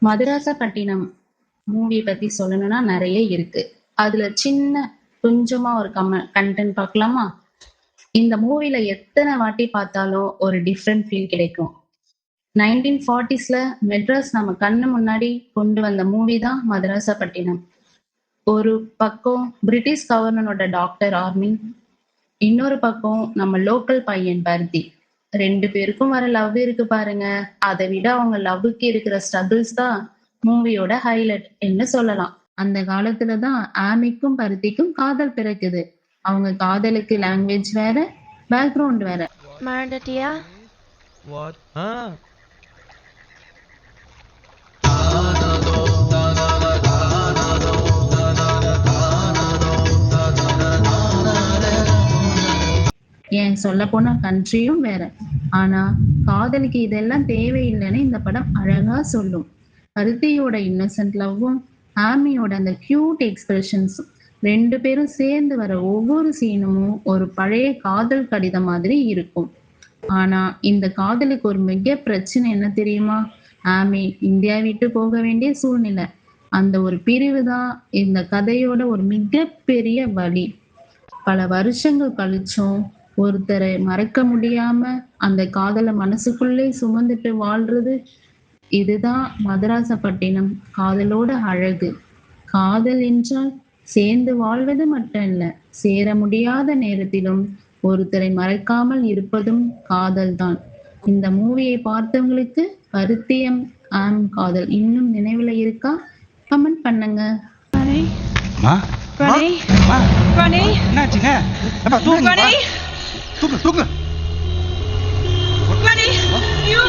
மதுராசப்பட்டினம் movie பத்தி சொல்லணும்னா நிறைய இருக்கு. அதுல சின்ன கொஞ்சமா ஒரு கண்டென்ட் பார்க்கலாமா? இந்த மூவில எத்தனை வாட்டி பார்த்தாலும் ஒரு டிஃப்ரெண்ட் ஃபீல் கிடைக்கும். 1940ஸ்ல மெட்ராஸ் நம்ம கண்ணு முன்னாடி கொண்டு வந்த மூவி தான் மதராசப்பட்டினம். ஒரு பக்கம் பிரிட்டிஷ் கவர்னரோட டாக்டர் ஆர்மி, இன்னொரு பக்கம் நம்ம லோக்கல் பையன் பருத்தி. 2 பேருக்கும் வர லவ் இருக்கு பாருங்க. அதை விட அவங்க லவ்வுக்கு இருக்கிற ஸ்ட்ரகிள்ஸ் தான் மூவியோட ஹைலைட் என்ன சொல்லலாம். அந்த காலத்துல தான் ஆமிக்கும் பருத்திக்கும் காதல் பிறக்குது. அவங்க காதலுக்கு லாங்குவேஜ் வேற, பேக்ரவுண்ட் வேற. மறந்துட்டியா? What? ஏன் சொல்ல போனா கண்ட்ரியும் வேற. ஆனா காதலுக்கு இதெல்லாம் தேவையில்லைன்னு இந்த படம் அழகா சொல்லும். பருத்தியோட இன்னசென்ட் லவ்வும் ஆமியோட அந்த கியூட் எக்ஸ்பிரஷன்ஸும் 2 பேரும் சேர்ந்து வர ஒவ்வொரு சீனும் ஒரு பழைய காதல் கடிதம் மாதிரி இருக்கும். ஆனா இந்த காதலுக்கு ஒரு மிக பிரச்சனை என்ன தெரியுமா? ஆமி இந்தியா விட்டு போக வேண்டிய சூழ்நிலை. அந்த ஒரு பிரிவு தான் இந்த கதையோட ஒரு மிகப்பெரிய வலி. பல வருஷங்கள் கழிச்சும் ஒருத்தரை மறக்க முடியாம அந்த காதலை மனசுக்குள்ளே சுமந்துட்டு வாழ்றது, இதுதான் மதராசப்பட்டினம் காதலோட அழகு. காதல் என்றால் சேர்ந்து வாழ்வது மட்டும் இல்ல, சேர முடியாத நேரத்திலும் ஒருத்தரை மறக்காமல் இருப்பதும் காதல்தான். இந்த மூவியை பார்த்தவங்களுக்கு பருத்தியம் ஆம் காதல் இன்னும் நினைவுல இருக்கா? கமெண்ட் பண்ணுங்க. என்னாச்சுங்க? தூக்கு. Bunny, you